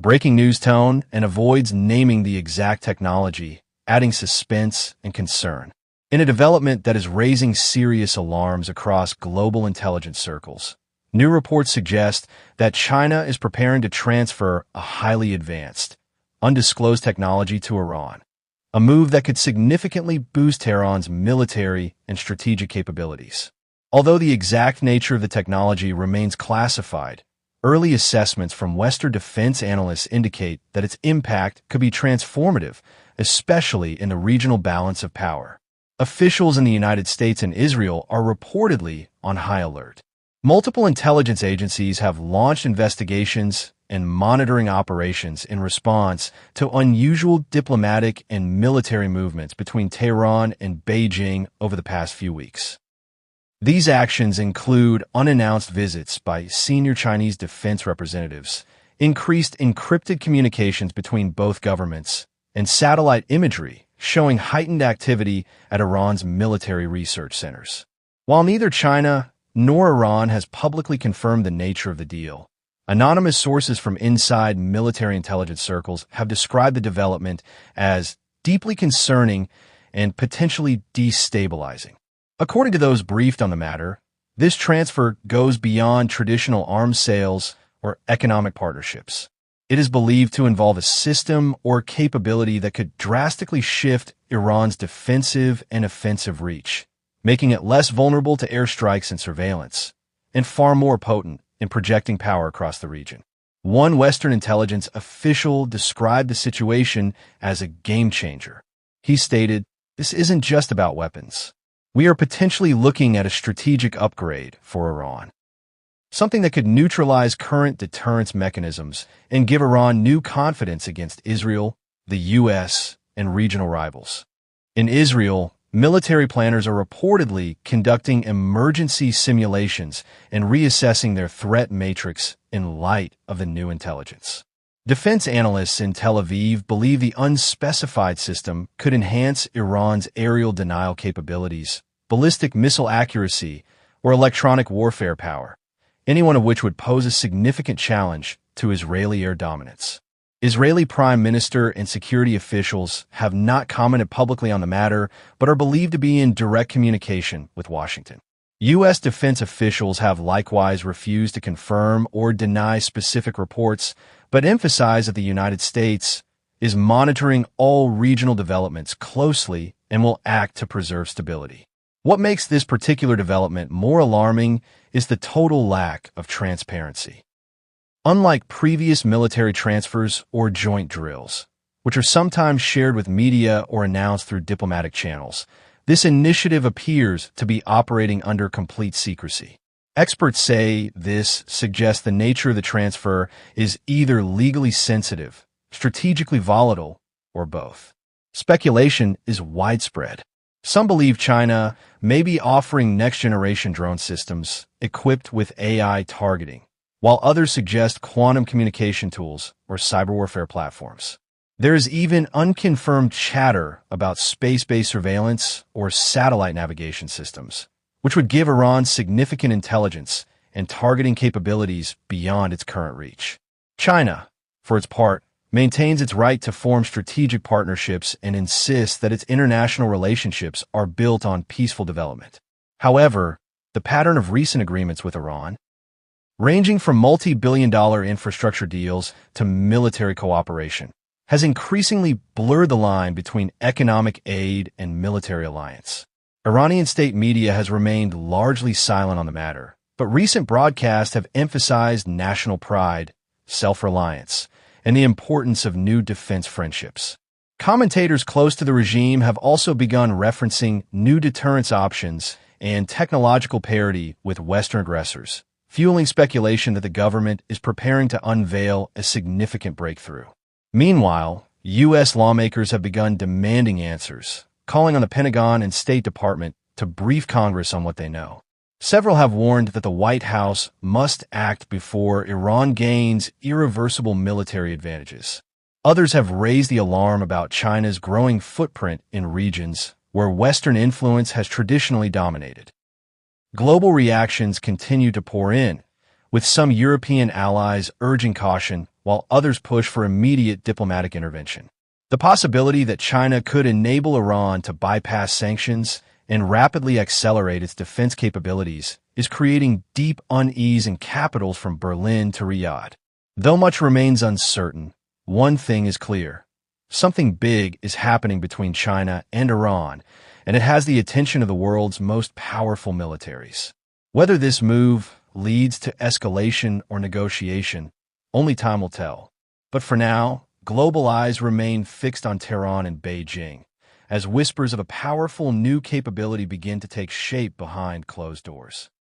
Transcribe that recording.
breaking news tone, and avoids naming the exact technology, adding suspense and concern. In a development that is raising serious alarms across global intelligence circles, new reports suggest that China is preparing to transfer a highly advanced, undisclosed technology to Iran, a move that could significantly boost Tehran's military and strategic capabilities. Although the exact nature of the technology remains classified, early assessments from Western defense analysts indicate that its impact could be transformative, especially in the regional balance of power. Officials in the United States and Israel are reportedly on high alert. Multiple intelligence agencies have launched investigations and monitoring operations in response to unusual diplomatic and military movements between Tehran and Beijing over the past few weeks. These actions include unannounced visits by senior Chinese defense representatives, increased encrypted communications between both governments, and satellite imagery showing heightened activity at Iran's military research centers. While neither China nor Iran has publicly confirmed the nature of the deal, anonymous sources from inside military intelligence circles have described the development as deeply concerning and potentially destabilizing. According to those briefed on the matter, this transfer goes beyond traditional arms sales or economic partnerships. It is believed to involve a system or capability that could drastically shift Iran's defensive and offensive reach, making it less vulnerable to airstrikes and surveillance, and far more potent in projecting power across the region. One Western intelligence official described the situation as a game changer. He stated, "This isn't just about weapons. We are potentially looking at a strategic upgrade for Iran, something that could neutralize current deterrence mechanisms and give Iran new confidence against Israel, the U.S., and regional rivals." In Israel, military planners are reportedly conducting emergency simulations and reassessing their threat matrix in light of the new intelligence. Defense analysts in Tel Aviv believe the unspecified system could enhance Iran's aerial denial capabilities, ballistic missile accuracy, or electronic warfare power, any one of which would pose a significant challenge to Israeli air dominance. Israeli Prime Minister and security officials have not commented publicly on the matter, but are believed to be in direct communication with Washington. U.S. defense officials have likewise refused to confirm or deny specific reports, but emphasize that the United States is monitoring all regional developments closely and will act to preserve stability. What makes this particular development more alarming is the total lack of transparency. Unlike previous military transfers or joint drills, which are sometimes shared with media or announced through diplomatic channels, this initiative appears to be operating under complete secrecy. Experts say this suggests the nature of the transfer is either legally sensitive, strategically volatile, or both. Speculation is widespread. Some believe China may be offering next-generation drone systems equipped with AI targeting, while others suggest quantum communication tools or cyber warfare platforms. There is even unconfirmed chatter about space-based surveillance or satellite navigation systems, which would give Iran significant intelligence and targeting capabilities beyond its current reach. China, for its part, maintains its right to form strategic partnerships and insists that its international relationships are built on peaceful development. However, the pattern of recent agreements with Iran, ranging from multi-billion-dollar infrastructure deals to military cooperation, has increasingly blurred the line between economic aid and military alliance. Iranian state media has remained largely silent on the matter, but recent broadcasts have emphasized national pride, self-reliance, and the importance of new defense friendships. Commentators close to the regime have also begun referencing new deterrence options and technological parity with Western aggressors, fueling speculation that the government is preparing to unveil a significant breakthrough. Meanwhile, U.S. lawmakers have begun demanding answers, calling on the Pentagon and State Department to brief Congress on what they know. Several have warned that the White House must act before Iran gains irreversible military advantages. Others have raised the alarm about China's growing footprint in regions where Western influence has traditionally dominated. Global reactions continue to pour in, with some European allies urging caution, while others push for immediate diplomatic intervention. The possibility that China could enable Iran to bypass sanctions and rapidly accelerate its defense capabilities is creating deep unease in capitals from Berlin to Riyadh. Though much remains uncertain, one thing is clear. Something big is happening between China and Iran, and it has the attention of the world's most powerful militaries. Whether this move leads to escalation or negotiation, only time will tell. But for now, global eyes remain fixed on Tehran and Beijing, as whispers of a powerful new capability begin to take shape behind closed doors.